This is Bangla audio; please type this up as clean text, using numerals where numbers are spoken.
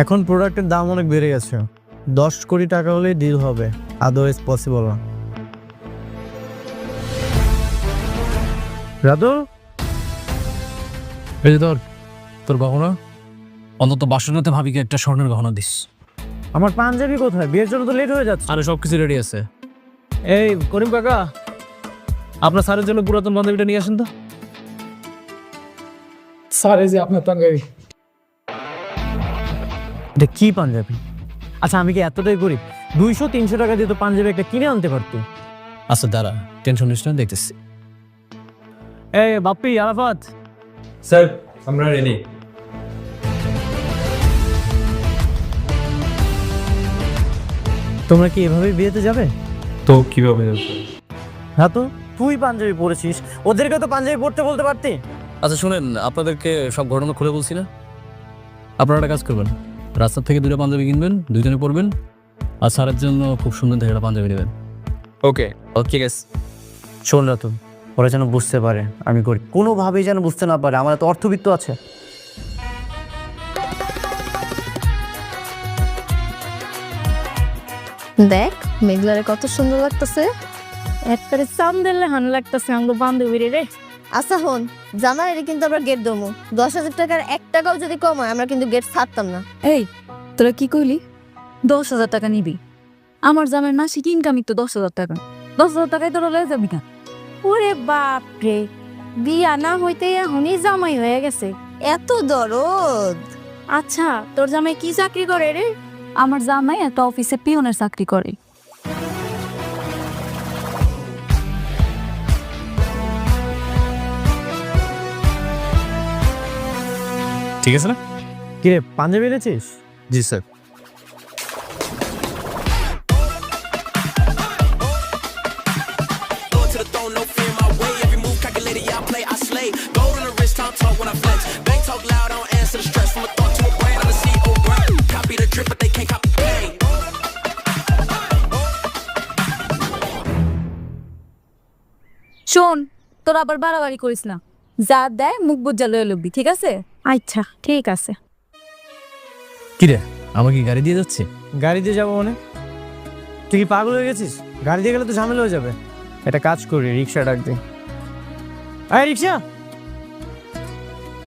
এখন প্রোডাক্টের দাম অনেক বেড়ে গেছে, 10 কোটি টাকা হলেই ডিল হবে, আদারওয়াইজ পসিবল না। রাতুল, এই যে তোর গহনা, অন্তত বাসনাতে ভাবিকে একটা স্বর্ণের গহনা দিস। আমার পাঞ্জাবি কোথায়? বিয়ের জন্য তো লেট হয়ে যাচ্ছে। আরে সব কিছু রেডি আছে। এই করিম কাকা, আপনার স্যারের জন্য পুরাতন বান্ধবীটা নিয়ে আসেন তো। স্যার এই যে আপনার পাঞ্জাবি। এটা কি পাঞ্জাবি? আচ্ছা আমি কি এতটাই গরিব? 200-300 টাকা দিয়ে তো পাঞ্জাবি একটা কিনে আনতে পারতি। আচ্ছা দাঁড়া, টেনশন নিস না, দেখতেছি। এই বাপ্পি, আরাফাত, স্যার আমরা রেডি। তোমরা কি এভাবেই বিয়েতে যাবে? তো কিভাবে যাবে? হ্যাঁ, তো তুই পাঞ্জাবি পরেছিস, ওদেরকে তো পাঞ্জাবি পরতে বলতে পারতি। আচ্ছা শুনেন, আপনাদেরকে সব ঘটনা খুলে বলছি না। আপনারা একটা কাজ করবেন, রাস্তার থেকে 2টা পাঞ্জাবি কিনবেন, 2জনে পরবেন, আর স্যারের জন্য খুব সুন্দর দেখে একটা পাঞ্জাবি নেবেন। ওকে ঠিক আছে। শোন রাতুল, ওরা যেন বুঝতে পারে আমি গরিব, কোনোভাবেই যেন বুঝতে না পারে আমার তো অর্থবিত্ত আছে। দেখ মেঘলারে কত সুন্দর লাগতেছে, একবারে চান্দের হান লাগতেছে আঙ্গ বান্ধবীর রে। আচ্ছা হন জামাই এটা কিন্তু আমরা গেট দেবো, 10,000 টাকার 1 টাকাও যদি কম হয় আমরা কিন্তু গেট ছাড়তাম না। এই তোরা কি কইলি? 10,000 টাকা নিবি? আমার জামাই মাসিক ইনকামই তো 10,000 টাকা। 10,000 টাকায় তোরা লয়ে যাবি না? ওরে বাপ রে, বিয়া না হইতে এখনই জামাই হয়ে গেছে। এত দরদ। আচ্ছা তোর জামাই কি চাকরি করে রে? আমার জামাই একটা অফিসে পিয়নের চাকরি করে। ঠিক আছে না? কিরে পাঞ্জাবি এনেছিস? জি sir. To the throne, no fear in my way. Every move calculated, yeah, I play, I slay. Gold on the wrist, talk when I flex. Bank talk loud, I don't answer the stress. From a thought to a brand, I'm the CEO brand. Copy the drip, but they can't copy the pain. শোন, তোরা আবার বাড়াবাড়ি করিস না, যা দেয় মুখ বুজ্জা লয়ে লবি, ঠিক আছে? আচ্ছা ঠিক আছে। কিরে, আমাকে গাড়ি দিয়ে যাচ্ছে? গাড়ি দিয়ে যাবো মানে? তুই কি পাগল হয়ে গেছিস? গাড়ি দিয়ে গেলে তো ঝামেলা হয়ে যাবে। একটা কাজ করি, রিক্সা ডাক দিই। আয় রিক্সা।